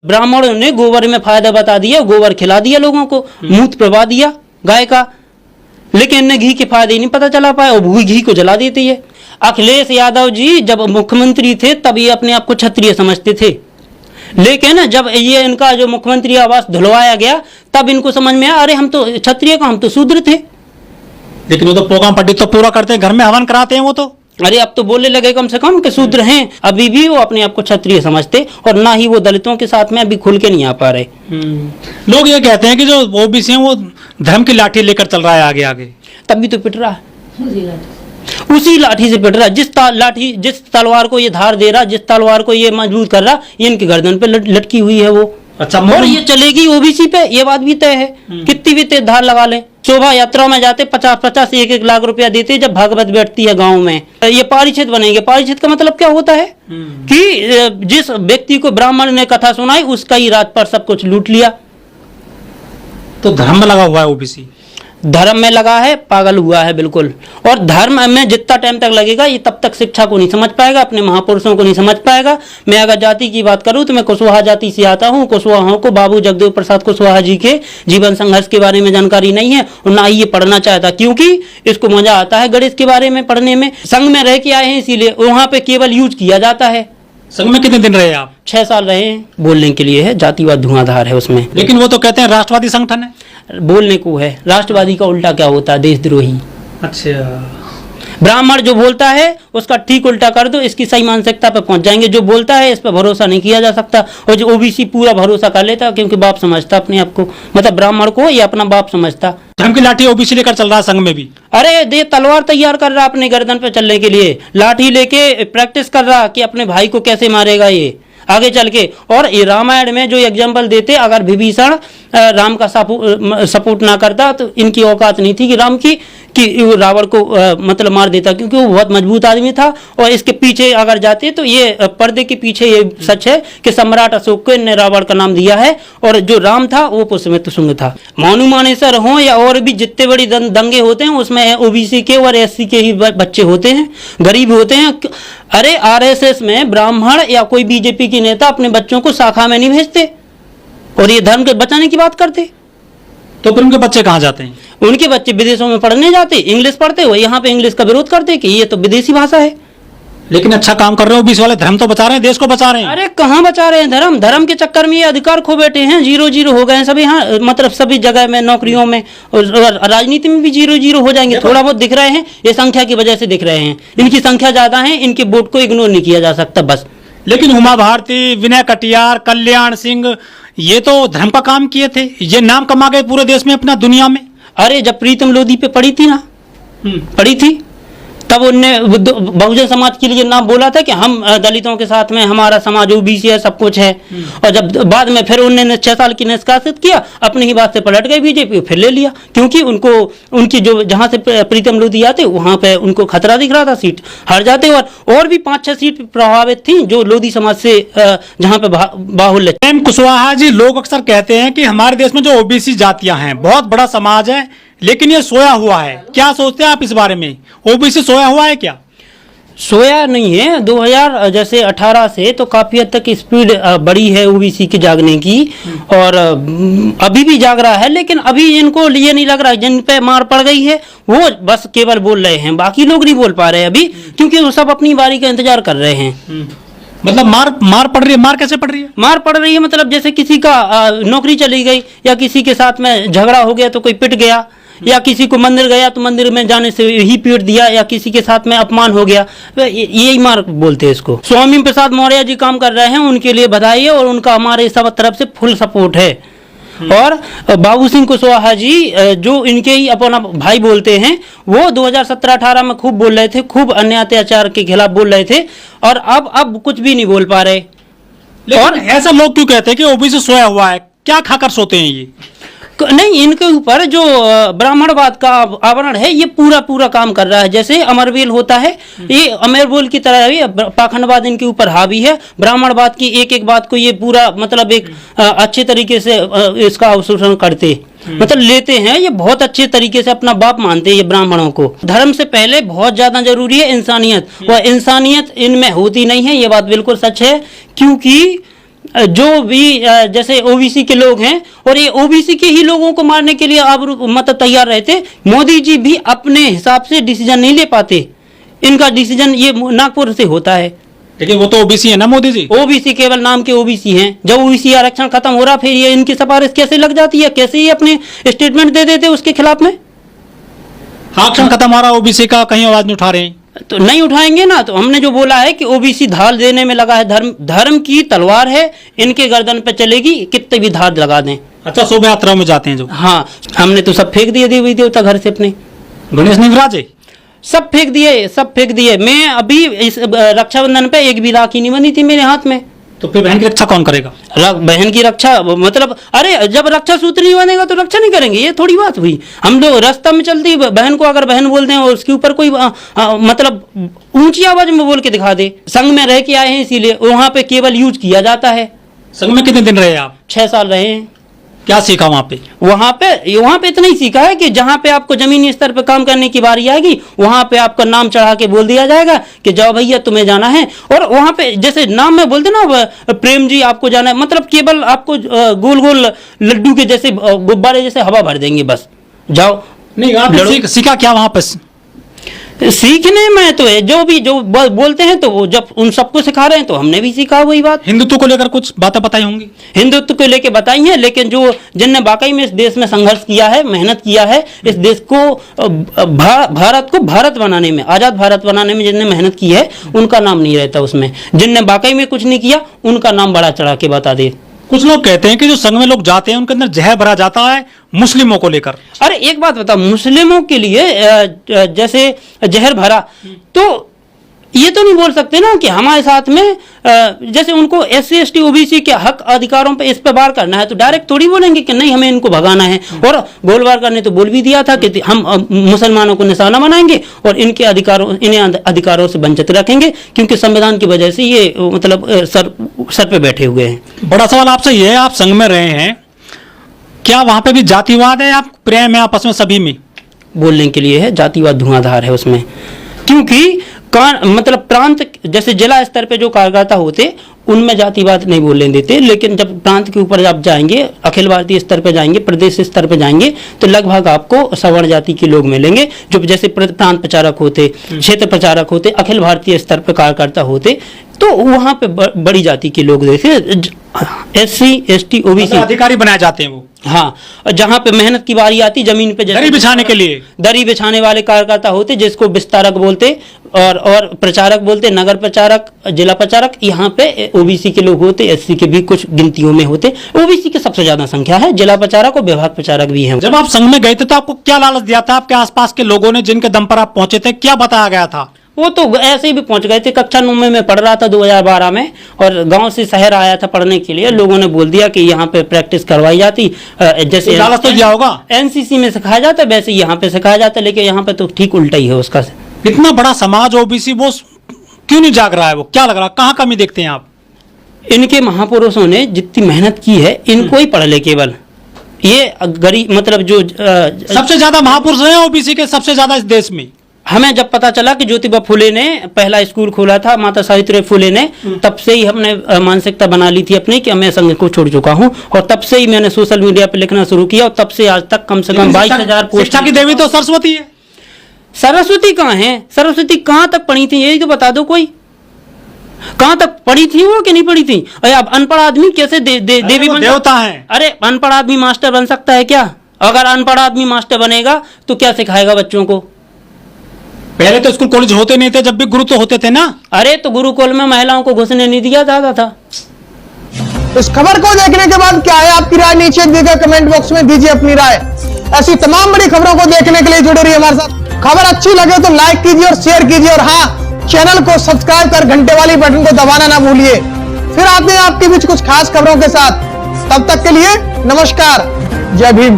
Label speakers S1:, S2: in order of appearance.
S1: ब्राह्मणों ने गोबर में फायदा बता दिया, गोबर खिला दिया लोगों को, मूत्र प्रवा दिया गाय का, लेकिन इन्हें घी के फायदे नहीं पता चला पाया और घी को जला देती है। अखिलेश यादव जी जब मुख्यमंत्री थे तब ये अपने आप को क्षत्रिय समझते थे, लेकिन जब ये इनका जो मुख्यमंत्री आवास धुलवाया गया तब इनको समझ में आया अरे हम तो क्षत्रिय का, हम तो शूद्र थे।
S2: लेकिन वो तो प्रोग्राम पंडित तो पूरा करते हैं, घर में हवन कराते हैं वो तो।
S1: अरे अब तो बोलने लगे कम से कम कि शूद्र हैं, अभी भी वो अपने आप को क्षत्रिय समझते और ना ही वो दलितों के साथ में अभी खुल के नहीं आ पा रहे।
S2: लोग ये कहते हैं कि जो ओबीसी हैं वो धर्म की लाठी लेकर चल रहा है आगे आगे,
S1: तभी तो पिट रहा है, उसी लाठी से पिट रहा है। जिस तलवार को ये धार दे रहा, जिस तलवार को ये मजबूत कर रहा, ये इनके गर्दन पे लटकी हुई है वो।
S2: अच्छा,
S1: और ये चलेगी ओबीसी पे, ये बात भी तय है। कितनी भी तेज धार लगा ले, शोभा यात्रा में जाते 50-50 1-1 लाख रुपया देते जब भागवत बैठती है गांव में। ये पारिचित बनेंगे। पारिचित का मतलब क्या होता है कि जिस व्यक्ति को ब्राह्मण ने कथा सुनाई उसका ही रात पर सब कुछ लूट लिया।
S2: तो धर्म में लगा हुआ है ओबीसी,
S1: धर्म में लगा है, पागल हुआ है बिल्कुल। और धर्म में जितना टाइम तक लगेगा ये तब तक शिक्षा को नहीं समझ पाएगा, अपने महापुरुषों को नहीं समझ पाएगा। मैं अगर जाति की बात करूं तो मैं कुशवाहा जाति से आता हूं। कुशवाहाओं को बाबू जगदेव प्रसाद कुशवाहा जी के जीवन संघर्ष के बारे में जानकारी नहीं है और ना ही ये पढ़ना चाहता, क्योंकि इसको मजा आता है गणित के बारे में पढ़ने में। संघ में रह के आए हैं इसीलिए वहां पे केवल यूज किया जाता है।
S2: संघ में कितने दिन रहे आप?
S1: 6 साल रहे हैं। बोलने के लिए है, जातिवाद धुआंधार है उसमें।
S2: लेकिन वो तो कहते हैं राष्ट्रवादी संगठन है।
S1: बोलने को है, राष्ट्रवादी का उल्टा क्या होता है? देशद्रोही।
S2: अच्छा,
S1: ब्राह्मण जो बोलता है उसका ठीक उल्टा कर दो, इसकी सही मानसिकता पे पहुंच जाएंगे। जो बोलता है इस पर भरोसा नहीं किया जा सकता, और जो ओबीसी पूरा भरोसा कर लेता क्योंकि बाप समझता अपने आप को, मतलब ब्राह्मण को ये अपना बाप समझता।
S2: धर्म की लाठी ओबीसी लेकर चल रहा है संघ में भी।
S1: अरे दे तलवार तैयार कर रहा अपने गर्दन पे चलने के लिए, लाठी लेके प्रैक्टिस कर रहा कि अपने भाई को कैसे मारेगा ये आगे चल के। और ये रामायण में जो एग्जाम्पल देते, अगर विभीषण राम का सपोर्ट ना करता तो इनकी औकात नहीं थी कि राम की कि रावण को मतलब मार देता, क्योंकि वो बहुत मजबूत आदमी था। और इसके पीछे अगर जाते तो ये पर्दे के पीछे ये सच है कि सम्राट अशोक को इनने रावण का नाम दिया है, और जो राम था वो पुष्यमित्र शुंग था। मानू मानेसर हो या और भी जितने बड़ी दंगे होते हैं उसमें ओबीसी के और एससी के ही बच्चे होते हैं, गरीब होते हैं। अरे आरएसएस में ब्राह्मण या कोई बीजेपी के नेता अपने बच्चों को शाखा में नहीं भेजते और ये धर्म के बचाने की बात करते,
S2: तो फिर उनके बच्चे कहाँ जाते हैं?
S1: उनके बच्चे विदेशों में पढ़ने जाते, इंग्लिश पढ़ते, वो यहाँ पे इंग्लिश का विरोध करते कि ये तो विदेशी भाषा है।
S2: लेकिन अच्छा काम कर रहे हो ओबीसी वाले, धर्म तो बचा रहे हैं, देश को बचा रहे हैं।
S1: अरे कहाँ बचा रहे हैं धर्म? धर्म के चक्कर में ये अधिकार खो बैठे हैं, 0-0 हो गए हैं सभी। हाँ, मतलब सभी जगह में, नौकरियों में और राजनीति में भी 0-0 हो जाएंगे। थोड़ा बहुत दिख रहे हैं, ये संख्या की वजह से दिख रहे हैं। इनकी संख्या ज्यादा है, इनके वोट को इग्नोर नहीं किया जा सकता बस।
S2: लेकिन उमा भारती, विनय कटियार, कल्याण सिंह, ये तो धर्म का काम किए थे, ये नाम कमा गए पूरे देश में, अपना दुनिया में।
S1: अरे जब प्रीतम लोधी पे पड़ी थी ना, पड़ी थी, तब उनने बहुजन समाज के लिए नाम बोला था कि हम दलितों के साथ में, हमारा समाज ओबीसी है, सब कुछ है। और जब बाद में फिर उन्होंने 6 साल की निष्कासित किया, अपनी ही बात से पलट गए बीजेपी, फिर ले लिया, क्योंकि उनको उनकी जो जहां से प्रीतम लोधी आते वहां पे उनको खतरा दिख रहा था, सीट हार जाते। और भी 5-6 सीट प्रभावित थी जो लोधी समाज से जहां पे बाहुल्य।
S2: एम कुशवाहा जी, लोग अक्सर कहते हैं कि हमारे देश में जो ओबीसी जातियां हैं, बहुत बड़ा समाज है, लेकिन ये सोया हुआ है। क्या सोचते हैं आप इस बारे में? ओबीसी सोया हुआ है क्या?
S1: सोया नहीं है। 2018 से तो काफी हद तक स्पीड बढ़ी है ओबीसी के जागने की, और अभी भी जाग रहा है। लेकिन अभी इनको ये नहीं लग रहा, जिन पे मार पड़ गई है वो बस केवल बोल रहे हैं, बाकी लोग नहीं बोल पा रहे अभी, क्योंकि वो सब अपनी बारी का इंतजार कर रहे हैं।
S2: मतलब मार पड़ रही है। मार कैसे पड़ रही है?
S1: मार पड़ रही है मतलब जैसे किसी का नौकरी चली गई, या किसी के साथ में झगड़ा हो गया तो कोई पिट गया, या किसी को मंदिर गया तो मंदिर में जाने से ही पीट दिया, या किसी के साथ में अपमान हो गया, यही मार बोलते हैं इसको। स्वामी प्रसाद मौर्य जी काम कर रहे हैं, उनके लिए बधाई है, और उनका हमारे सब तरफ से फुल सपोर्ट है। और बाबू सिंह कुशवाहा जी जो इनके ही अपना भाई बोलते हैं, वो 2017-18 में खूब बोल रहे थे, खूब अन्याय अत्याचार के खिलाफ बोल रहे थे, और अब कुछ भी नहीं बोल पा रहे।
S2: और ऐसा लोग क्यों कहते हैं कि ओबीसी सोया हुआ है? क्या खाकर सोते हैं ये?
S1: नहीं, इनके ऊपर जो ब्राह्मणवाद का आवरण है ये पूरा काम कर रहा है। जैसे अमरवेल होता है, ये अमरवेल की तरह ही पाखंडवाद इनके ऊपर हावी है। ब्राह्मणवाद की एक बात को ये पूरा मतलब एक अच्छे तरीके से इसका अवशोषण करते, मतलब लेते हैं। ये बहुत अच्छे तरीके से अपना बाप मानते हैं ये ब्राह्मणों को। धर्म से पहले बहुत ज्यादा जरूरी है इंसानियत, और इंसानियत इनमें होती नहीं है, ये बात बिल्कुल सच है। क्योंकि जो भी जैसे ओबीसी के लोग हैं, और ये ओबीसी के ही लोगों को मारने के लिए अब मतलब तैयार रहते। मोदी जी भी अपने हिसाब से डिसीजन नहीं ले पाते, इनका डिसीजन ये नागपुर से होता है।
S2: लेकिन वो तो ओबीसी है ना मोदी जी।
S1: ओबीसी केवल नाम के ओबीसी हैं। जब ओबीसी आरक्षण खत्म हो रहा, फिर ये इनकी सिफारिश कैसे लग जाती है, कैसे ये अपने स्टेटमेंट दे देते उसके खिलाफ में।
S2: आरक्षण खत्म हो रहा ओबीसी का, कहीं आवाज नहीं उठा रहे हैं।
S1: तो नहीं उठाएंगे ना। तो हमने जो बोला है कि ओबीसी धार देने में लगा है, धर्म की तलवार है, इनके गर्दन पे चलेगी, कितने भी धार लगा दें।
S2: अच्छा, शोभा यात्राओं में जाते हैं जो।
S1: हाँ, हमने तो सब फेंक दिए देवी देवता घर से अपने,
S2: गणेश नहीं विराजे,
S1: सब फेंक दिए, सब फेंक दिए। मैं अभी इस रक्षाबंधन पे एक भी राखी नहीं बनी थी मेरे हाथ में।
S2: तो फिर बहन की रक्षा कौन करेगा?
S1: बहन की रक्षा मतलब, अरे जब रक्षा सूत्र नहीं बनेगा तो रक्षा नहीं करेंगे, ये थोड़ी बात हुई। हम लोग रास्ता में चलती बहन को अगर बहन बोल दें और उसके ऊपर कोई मतलब ऊंची आवाज में बोल के दिखा दे। संघ में रह के आए हैं इसीलिए वहां पे केवल यूज किया जाता है।
S2: संघ में कितने दिन रहे आप?
S1: 6 साल रहे हैं।
S2: क्या सीखा वहां पे? वहां
S1: पे इतना ही सीखा है कि जहां पे आपको जमीनी स्तर पे काम करने की बारी आएगी, वहां पे आपका नाम चढ़ा के बोल दिया जाएगा कि जाओ भैया तुम्हें जाना है। और वहां पे जैसे नाम में बोलते ना, प्रेम जी आपको जाना है, मतलब केवल आपको गोल गोल लड्डू के जैसे गुब्बारे जैसे हवा भर देंगे, बस जाओ।
S2: नहीं, आप सीखा क्या वहां पे?
S1: सीखने में तो है, जो बोलते हैं तो वो जब उन सबको सिखा रहे हैं तो हमने भी सीखा वही बात।
S2: हिंदुत्व को लेकर कुछ बातें बताई होंगी?
S1: हिंदुत्व को लेकर बताई है, लेकिन जिनने वाकई में इस देश में संघर्ष किया है, मेहनत किया है, इस देश को भारत को भारत बनाने में, आजाद भारत बनाने में जिनने मेहनत की है, उनका नाम नहीं रहता उसमें। जिनने वाकई में कुछ नहीं किया उनका नाम बड़ा चढ़ा के बता दे।
S2: कुछ लोग कहते हैं कि जो संघ में लोग जाते हैं उनके अंदर जहर भरा जाता है मुस्लिमों को लेकर।
S1: अरे एक बात बता, मुस्लिमों के लिए जैसे जहर भरा, तो ये तो नहीं बोल सकते ना कि हमारे साथ में जैसे उनको SC ST OBC के हक अधिकारों पे इस पे वार करना है, तो डायरेक्ट थोड़ी बोलेंगे कि नहीं हमें इनको भगाना है। और गोलवार करने तो बोल भी दिया था कि हम मुसलमानों को निशाना बनाएंगे और इन्हें अधिकारों से वंचित रखेंगे, क्योंकि संविधान की वजह से ये मतलब सर पे बैठे हुए हैं।
S2: बड़ा सवाल आपसे ये है, आप संघ में रहे हैं, क्या वहां पे भी जातिवाद है या प्रेम है आपस में सभी में?
S1: बोलने के लिए है, जातिवाद धुआंधार है उसमें, क्योंकि मतलब प्रांत जैसे जिला स्तर पे जो कार्यकर्ता होते उनमें जातिवाद नहीं बोलने देते, लेकिन जब प्रांत के ऊपर आप जाएंगे, अखिल भारतीय स्तर पे जाएंगे, प्रदेश स्तर पे जाएंगे, तो लगभग आपको सवर्ण जाति के लोग मिलेंगे, जो जैसे प्रांत प्रचारक होते, क्षेत्र प्रचारक होते, अखिल भारतीय स्तर पे कार्यकर्ता होते, तो वहां पे बड़ी जाति के लोग देखे, SC ST OBC
S2: अधिकारी बनाए जाते हैं वो।
S1: हाँ, जहाँ पे मेहनत की बारी आती, जमीन पे
S2: दरी बिछाने के लिए
S1: दरी बिछाने वाले कार्यकर्ता होते, जिसको विस्तारक बोलते और प्रचारक बोलते, नगर प्रचारक, जिला प्रचारक। यहाँ पे OBC के लोग होते, SC के भी कुछ गिनतियों में होते। OBC की सबसे ज्यादा संख्या है, जिला प्रचारक और विभाग प्रचारक भी हैं।
S2: जब आप संघ में गए थे तो आपको क्या लालच दिया था आपके आसपास के लोगों ने, जिनके दम पर आप पहुंचे थे? क्या बताया गया था?
S1: वो तो ऐसे ही भी पहुंच गए थे। कक्षा 9 में पढ़ रहा था 2012 में, और गांव से शहर आया था पढ़ने के लिए। लोगों ने बोल दिया कि यहाँ पे प्रैक्टिस करवाई जाती, जैसे
S2: लालच तो दिया होगा।
S1: NCC में सिखाया जाता है वैसे यहाँ पे सिखाया जाता है, लेकिन यहाँ पे तो ठीक उल्टा ही है उसका।
S2: इतना बड़ा समाज OBC, वो क्यों नहीं जाग रहा है? वो क्या लग रहा है, कहाँ कमी देखते हैं आप?
S1: इनके महापुरुषों ने जितनी मेहनत की है, इनको ही पढ़ ले केवल। ये गरीब मतलब जो
S2: सबसे ज्यादा महापुरुष है OBC के, सबसे ज्यादा इस देश में।
S1: हमें जब पता चला कि ज्योतिबा फुले ने पहला स्कूल खोला था, माता सावित्री फुले ने, तब से ही हमने मानसिकता बना ली थी अपनी कि मैं संघ को छोड़ चुका हूं, और तब से ही मैंने सोशल मीडिया पे लिखना शुरू किया, और तब से आज तक कम से कम 22,000 पोस्ट।
S2: शिक्षा की देवी तो सरस्वती है।
S1: सरस्वती कहाँ है? सरस्वती कहाँ तक पढ़ी थी, यही तो बता दो कोई। कहाँ तक पढ़ी थी वो कि नहीं पढ़ी थी? अरे अब अनपढ़ आदमी कैसे देवी बन
S2: देवता है?
S1: अरे अनपढ़ आदमी मास्टर बन सकता है क्या? अगर अनपढ़ आदमी मास्टर बनेगा तो क्या सिखाएगा बच्चों को?
S2: पहले तो स्कूल कॉलेज होते नहीं थे, जब भी गुरु तो होते थे ना।
S1: अरे तो गुरुकुल में महिलाओं को घुसने नहीं दिया जाता था।
S3: इस खबर को देखने के बाद क्या है आपकी राय? नीचे दिए गए कमेंट बॉक्स में दीजिए अपनी राय। ऐसी तमाम बड़ी खबरों को देखने के लिए जुड़े रहिए हमारे साथ। खबर अच्छी लगे तो लाइक कीजिए और शेयर कीजिए, और हाँ, चैनल को सब्सक्राइब कर घंटे वाली बटन को दबाना ना भूलिए। फिर आते हैं आपके बीच कुछ खास खबरों के साथ। तब तक के लिए नमस्कार, जय भीम।